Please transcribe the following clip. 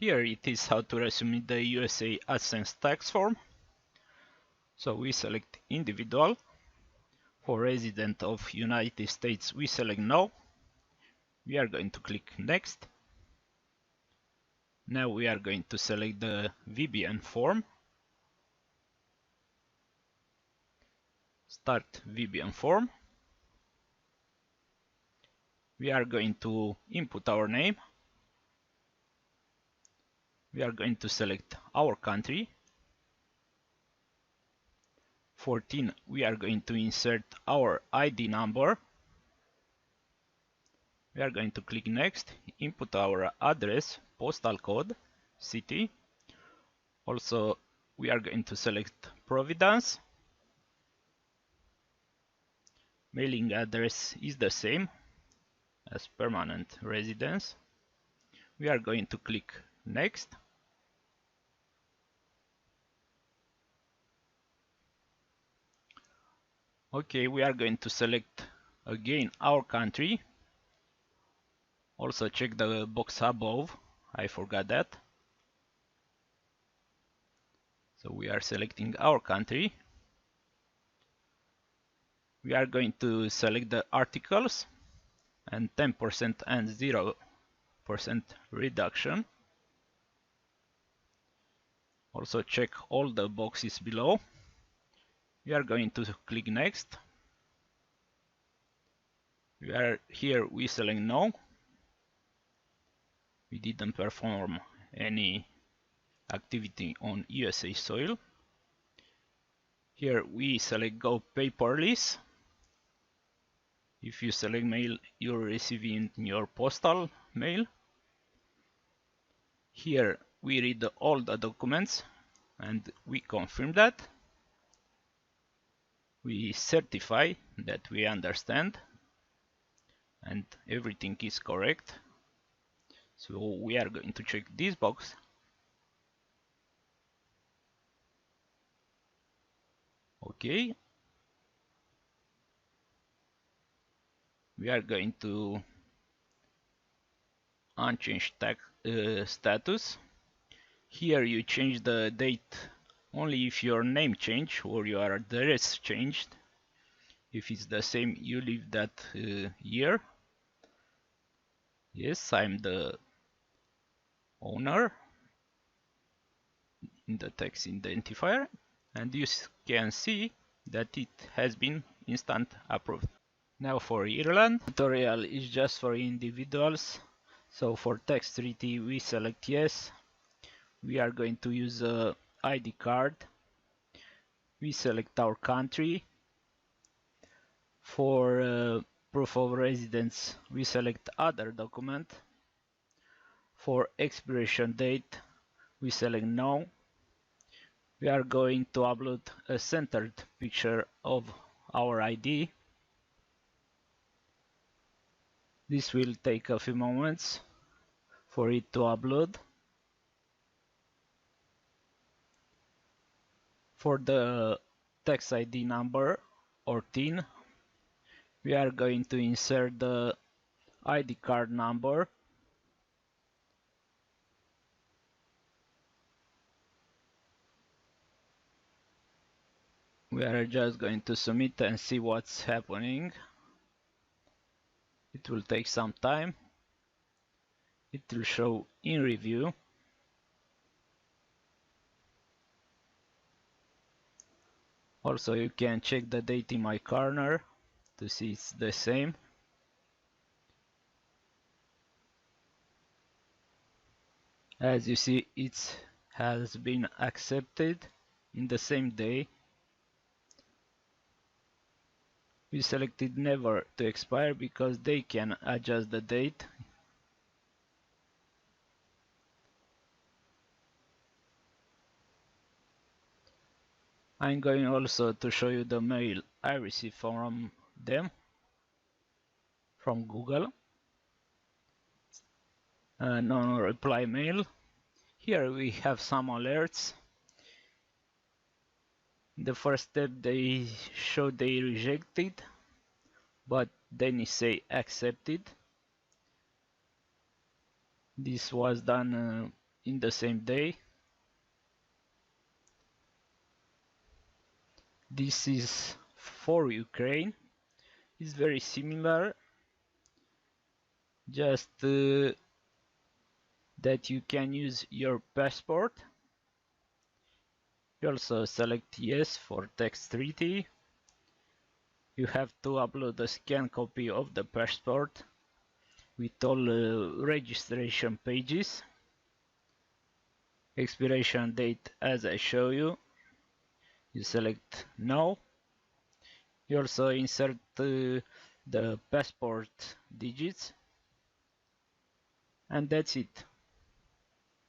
Here it is how to resubmit the USA Adsense tax form. So we select individual. For resident of United States we select no. We are going to click next. Now we are going to select the VBN form. Start VBN form. We are going to input our name. We are going to select our country. 14, we are going to insert our ID number. We are going to click next, input our address, postal code, city. Also, we are going to select Providence. Mailing address is the same as permanent residence. We are going to click next. Okay, we are going to select again our country. Also check the box above, I forgot that. So we are selecting our country. We are going to select the articles and 10% and 0% reduction. Also check all the boxes below. We are going to click next. We select no. We didn't perform any activity on USA soil. Here we select go paperless. If you select mail, you'll receive in your postal mail. Here we read all the documents and we confirm that. We certify that we understand and everything is correct. So we are going to check this box. Okay. We are going to unchanged status. Here you change the date only if your name changed or your address changed. If it's the same, you leave that year. Yes, I'm the owner in the text identifier, and you can see that it has been instant approved. Now for Ireland, tutorial is just for individuals. So for text treaty we select yes. We are going to use a ID card. We select our country. For proof of residence we select other document. For expiration date we select no. We are going to upload a centered picture of our ID. This will take a few moments for it to upload. For the tax ID number or TIN, we are going to insert the ID card number. We are just going to submit and see what's happening. It will take some time. It will show in review. Also, you can check the date in my corner to see it's the same. As you see, it has been accepted in the same day. We selected never to expire because they can adjust the date. I'm going also to show you the mail I received from them, from Google. Non-reply mail. Here we have some alerts. In the first step they show they rejected, but then it say accepted. This was done in the same day. This is for Ukraine. It's very similar, just that you can use your passport. You also select yes for text treaty. You have to upload a scanned copy of the passport with all registration pages. Expiration date as I show you. You select no. You also insert the passport digits. And that's it.